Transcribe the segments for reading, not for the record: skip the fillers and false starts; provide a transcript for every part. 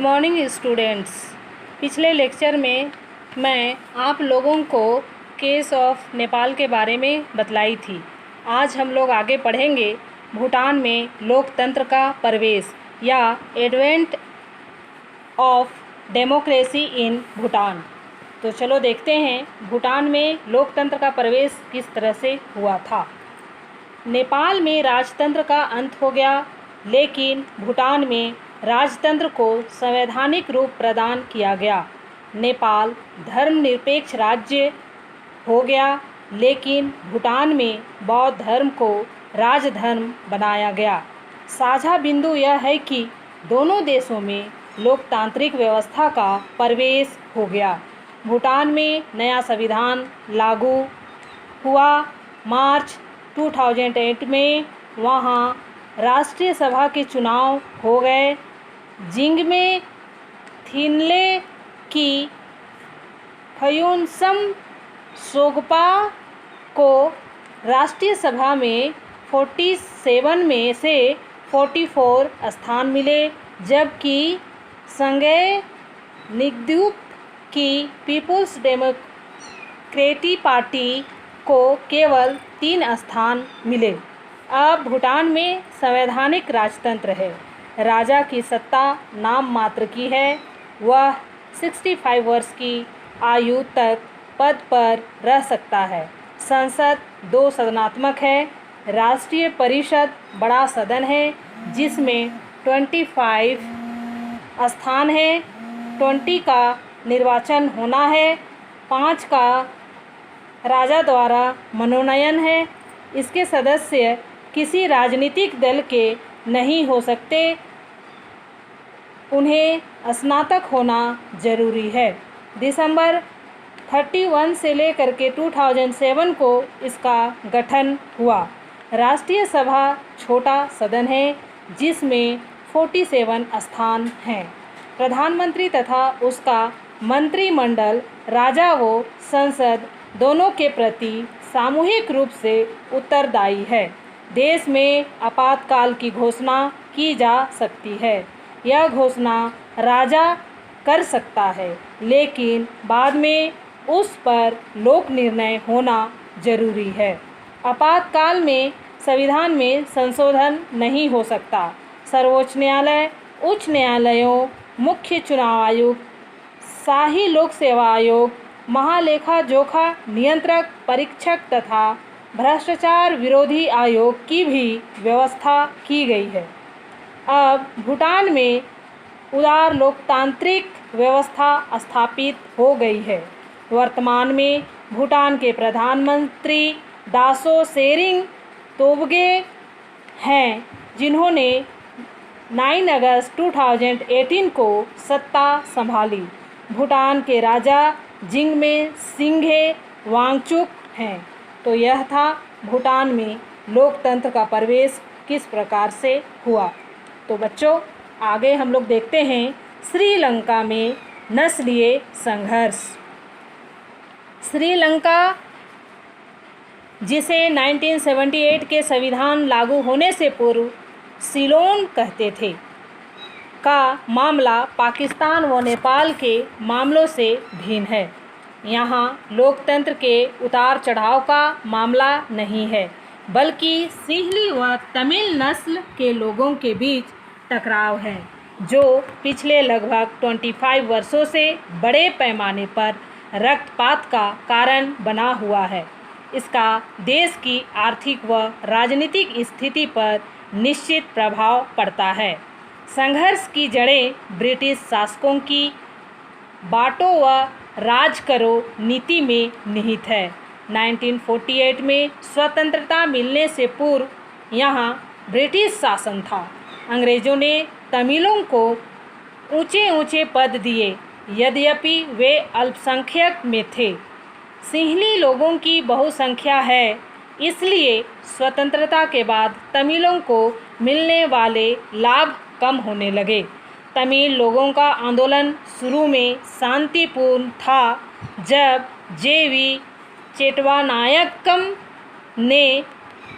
Morning students. पिछले lecture में मैं आप लोगों को केस ऑफ नेपाल के बारे में बतलाई थी। आज हम लोग आगे पढ़ेंगे भूटान में लोकतंत्र का प्रवेश या advent of democracy in Bhutan. तो चलो देखते हैं भूटान में लोकतंत्र का प्रवेश किस तरह से हुआ था। नेपाल में राजतंत्र का अंत हो गया, लेकिन भूटान में राजतंत्र को संवैधानिक रूप प्रदान किया गया। नेपाल धर्मनिरपेक्ष राज्य हो गया, लेकिन भूटान में बौद्ध धर्म को राजधर्म बनाया गया। साझा बिंदु यह है कि दोनों देशों में लोकतांत्रिक व्यवस्था का प्रवेश हो गया। भूटान में नया संविधान लागू हुआ। मार्च 2008 में वहाँ राष्ट्रीय सभा के चुनाव हो गए। जिंगमे थिन्ले की फयुनसम सोगपा को राष्ट्रीय सभा में 47 में से 44 स्थान मिले, जबकि संगे निगदुप की पीपुल्स डेमोक्रेटिक पार्टी को केवल 3 स्थान मिले। अब भूटान में संवैधानिक राजतंत्र है। राजा की सत्ता नाम मात्र की है। वह 65 वर्ष की आयु तक पद पर रह सकता है। संसद 2 सदनात्मक है। राष्ट्रीय परिषद बड़ा सदन है जिसमें 25 स्थान है। 20 का निर्वाचन होना है। 5 का राजा द्वारा मनोनयन है। इसके सदस्य किसी राजनीतिक दल के नहीं हो सकते। उन्हें स्नातक होना जरूरी है। दिसंबर 31 से लेकर के 2007 को इसका गठन हुआ। राष्ट्रीय सभा छोटा सदन है जिसमें 47 स्थान हैं। प्रधानमंत्री तथा उसका मंत्रिमंडल राजा व संसद दोनों के प्रति सामूहिक रूप से उत्तरदायी है। देश में आपातकाल की घोषणा की जा सकती है। यह घोषणा राजा कर सकता है, लेकिन बाद में उस पर लोक निर्णय होना जरूरी है। आपातकाल में संविधान में संशोधन नहीं हो सकता। सर्वोच्च न्यायालय, उच्च न्यायालयों, मुख्य चुनाव आयोग, शाही लोक सेवा आयोग, महालेखा जोखा नियंत्रक परीक्षक तथा भ्रष्टाचार विरोधी आयोग की भी व्यवस्था की गई है। अब भूटान में उदार लोकतांत्रिक व्यवस्था स्थापित हो गई है। वर्तमान में भूटान के प्रधानमंत्री दासो सेरिंग तोब्गे हैं, जिन्होंने 9 अगस्त 2018 को सत्ता संभाली। भूटान के राजा जिंगमे सिंघे वांगचुक हैं। तो यह था भूटान में लोकतंत्र का प्रवेश किस प्रकार से हुआ। तो बच्चों, आगे हम लोग देखते हैं श्रीलंका में नस्लीय संघर्ष। श्रीलंका, जिसे 1978 के संविधान लागू होने से पूर्व सिलोन कहते थे, का मामला पाकिस्तान व नेपाल के मामलों से भिन्न है। यहाँ लोकतंत्र के उतार चढ़ाव का मामला नहीं है, बल्कि सिंहली व तमिल नस्ल के लोगों के बीच टकराव है, जो पिछले लगभग 25 वर्षों से बड़े पैमाने पर रक्तपात का कारण बना हुआ है। इसका देश की आर्थिक व राजनीतिक स्थिति पर निश्चित प्रभाव पड़ता है। संघर्ष की जड़ें ब्रिटिश शासकों की बांटो व राज करो नीति में निहित है। 1948 में स्वतंत्रता मिलने से पूर्व यहाँ ब्रिटिश शासन था। अंग्रेज़ों ने तमिलों को ऊंचे ऊंचे पद दिए, यद्यपि वे अल्पसंख्यक में थे। सिंहली लोगों की बहुसंख्या है, इसलिए स्वतंत्रता के बाद तमिलों को मिलने वाले लाभ कम होने लगे। तमिल लोगों का आंदोलन शुरू में शांतिपूर्ण था। जब जेवी चेट्टवानायक्कम ने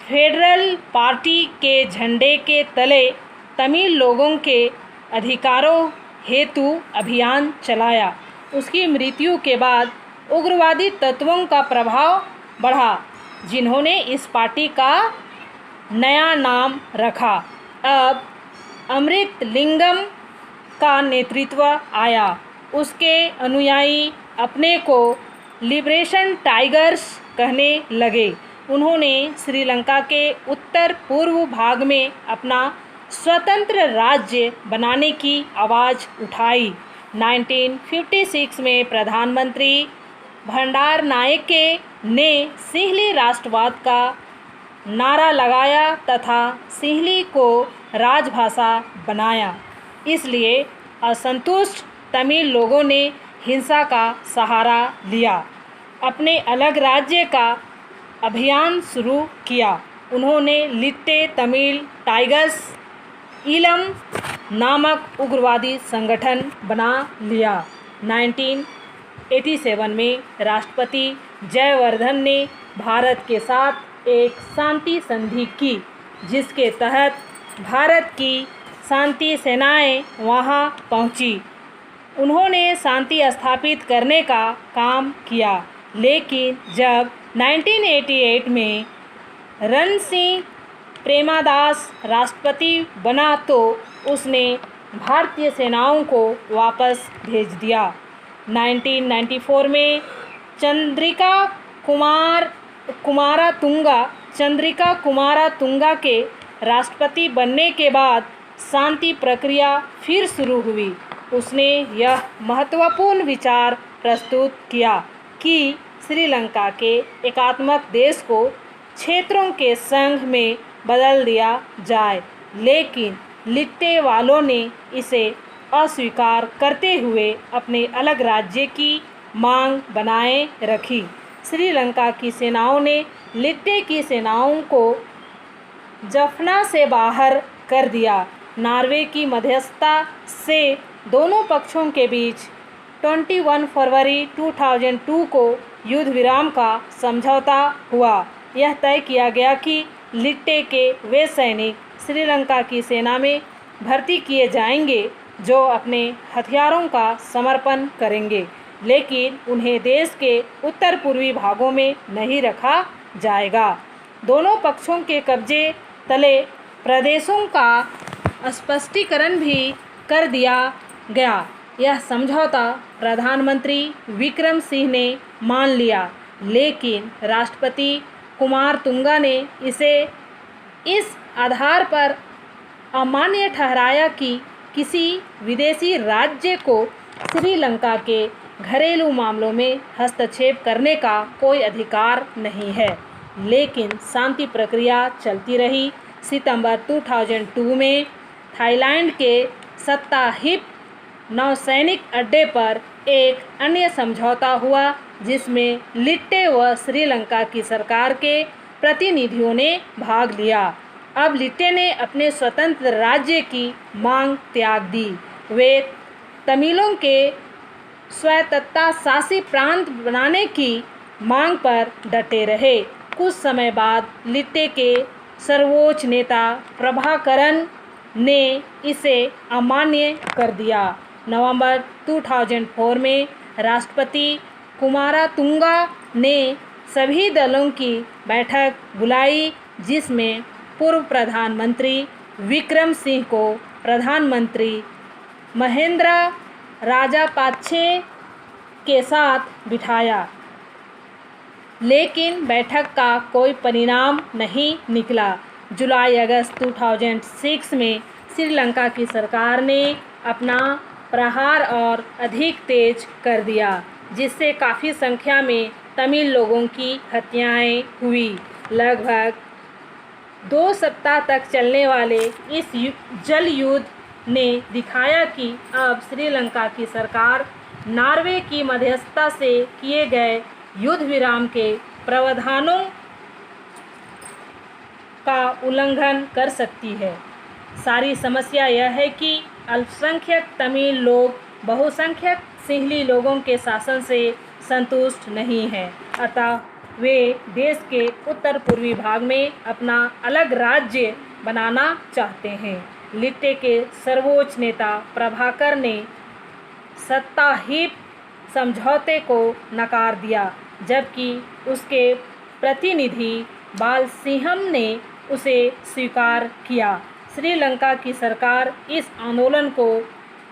फेडरल पार्टी के झंडे के तले तमिल लोगों के अधिकारों हेतु अभियान चलाया। उसकी मृत्यु के बाद उग्रवादी तत्वों का प्रभाव बढ़ा, जिन्होंने इस पार्टी का नया नाम रखा। अब अमृतलिंगम का नेतृत्व आया। उसके अनुयायी अपने को लिबरेशन टाइगर्स कहने लगे। उन्होंने श्रीलंका के उत्तर पूर्व भाग में अपना स्वतंत्र राज्य बनाने की आवाज़ उठाई। 1956 में प्रधानमंत्री भंडारनायके ने सिंहली राष्ट्रवाद का नारा लगाया तथा सिंहली को राजभाषा बनाया। इसलिए असंतुष्ट तमिल लोगों ने हिंसा का सहारा लिया, अपने अलग राज्य का अभियान शुरू किया। उन्होंने लिट्टे तमिल टाइगर्स ईलम नामक उग्रवादी संगठन बना लिया। 1987 में राष्ट्रपति जयवर्धन ने भारत के साथ एक शांति संधि की, जिसके तहत भारत की शांति सेनाएं वहां पहुंची। उन्होंने शांति स्थापित करने का काम किया, लेकिन जब 1988 में रणसिंह प्रेमादास राष्ट्रपति बना तो उसने भारतीय सेनाओं को वापस भेज दिया। 1994 में चंद्रिका कुमारतुंगा के राष्ट्रपति बनने के बाद शांति प्रक्रिया फिर शुरू हुई। उसने यह महत्वपूर्ण विचार प्रस्तुत किया कि श्रीलंका के एकात्मक देश को क्षेत्रों के संघ में बदल दिया जाए, लेकिन लिट्टे वालों ने इसे अस्वीकार करते हुए अपने अलग राज्य की मांग बनाए रखी। श्रीलंका की सेनाओं ने लिट्टे की सेनाओं को जफना से बाहर कर दिया। नॉर्वे की मध्यस्थता से दोनों पक्षों के बीच 21 फरवरी 2002 को युद्ध विराम का समझौता हुआ। यह तय किया गया कि लिट्टे के वे सैनिक श्रीलंका की सेना में भर्ती किए जाएंगे जो अपने हथियारों का समर्पण करेंगे, लेकिन उन्हें देश के उत्तर पूर्वी भागों में नहीं रखा जाएगा। दोनों पक्षों के कब्जे तले प्रदेशों का स्पष्टीकरण भी कर दिया गया। यह समझौता प्रधानमंत्री विक्रम सिंह ने मान लिया, लेकिन राष्ट्रपति कुमारतुंगा ने इसे इस आधार पर अमान्य ठहराया कि किसी विदेशी राज्य को श्रीलंका के घरेलू मामलों में हस्तक्षेप करने का कोई अधिकार नहीं है। लेकिन शांति प्रक्रिया चलती रही। सितंबर 2002 में थाईलैंड के सत्ताहिप नौसैनिक अड्डे पर एक अन्य समझौता हुआ, जिसमें लिट्टे व श्रीलंका की सरकार के प्रतिनिधियों ने भाग लिया। अब लिट्टे ने अपने स्वतंत्र राज्य की मांग त्याग दी। वे तमिलों के स्वायत्तता शासी प्रांत बनाने की मांग पर डटे रहे। कुछ समय बाद लिट्टे के सर्वोच्च नेता प्रभाकरन ने इसे अमान्य कर दिया। नवंबर 2004 में राष्ट्रपति कुमारतुंगा ने सभी दलों की बैठक बुलाई, जिसमें पूर्व प्रधानमंत्री विक्रम सिंह को प्रधानमंत्री महेंद्र राजापाक्षे के साथ बिठाया, लेकिन बैठक का कोई परिणाम नहीं निकला। जुलाई-अगस्त 2006 में श्रीलंका की सरकार ने अपना प्रहार और अधिक तेज कर दिया, जिससे काफ़ी संख्या में तमिल लोगों की हत्याएं हुई। लगभग 2 सप्ताह तक चलने वाले इस जल युद्ध ने दिखाया कि अब श्रीलंका की सरकार नॉर्वे की मध्यस्थता से किए गए युद्ध विराम के प्रावधानों का उल्लंघन कर सकती है। सारी समस्या यह है कि अल्पसंख्यक तमिल लोग बहुसंख्यक सिंहली लोगों के शासन से संतुष्ट नहीं हैं, अतः वे देश के उत्तर पूर्वी भाग में अपना अलग राज्य बनाना चाहते हैं। लिट्टे के सर्वोच्च नेता प्रभाकर ने सत्ताहीप समझौते को नकार दिया, जबकि उसके प्रतिनिधि बालसिंहम ने उसे स्वीकार किया। श्रीलंका की सरकार इस आंदोलन को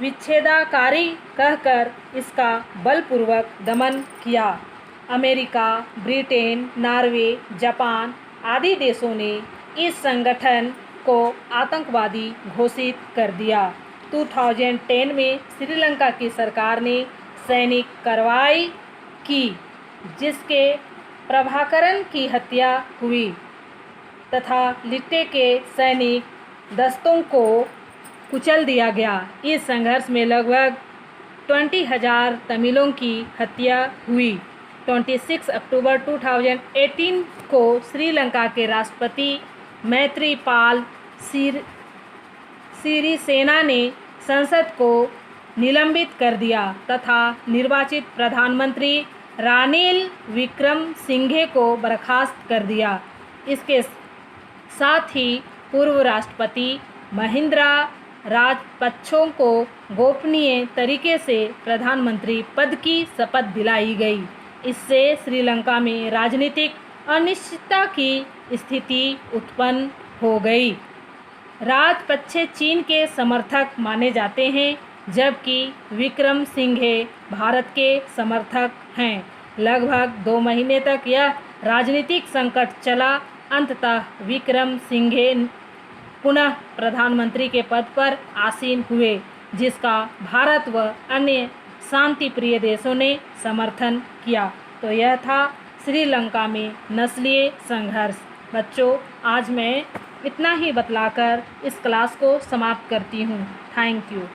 विच्छेदकारी कहकर इसका बलपूर्वक दमन किया। अमेरिका, ब्रिटेन, नॉर्वे, जापान आदि देशों ने इस संगठन को आतंकवादी घोषित कर दिया। 2010 में श्रीलंका की सरकार ने सैनिक कार्रवाई की, जिसके प्रभाकरन की हत्या हुई तथा लिट्टे के सैनिक दस्तों को कुचल दिया गया। इस संघर्ष में लगभग 20,000 तमिलों की हत्या हुई। 26 अक्टूबर 2018 को श्रीलंका के राष्ट्रपति मैत्रीपाल सिरिसेना ने संसद को निलंबित कर दिया तथा निर्वाचित प्रधानमंत्री रानिल विक्रमसिंघे को बर्खास्त कर दिया। इसके साथ ही पूर्व राष्ट्रपति महिंद्रा राजपक्षे को गोपनीय तरीके से प्रधानमंत्री पद की शपथ दिलाई गई। इससे श्रीलंका में राजनीतिक अनिश्चितता की स्थिति उत्पन्न हो गई। राजपक्षे चीन के समर्थक माने जाते हैं, जबकि विक्रमसिंघे भारत के समर्थक हैं। लगभग 2 महीने तक यह राजनीतिक संकट चला। अंततः विक्रमसिंघे पुनः प्रधानमंत्री के पद पर आसीन हुए, जिसका भारत व अन्य शांतिप्रिय देशों ने समर्थन किया। तो यह था श्रीलंका में नस्लीय संघर्ष। बच्चों, आज मैं इतना ही बतलाकर इस क्लास को समाप्त करती हूँ। Thank you.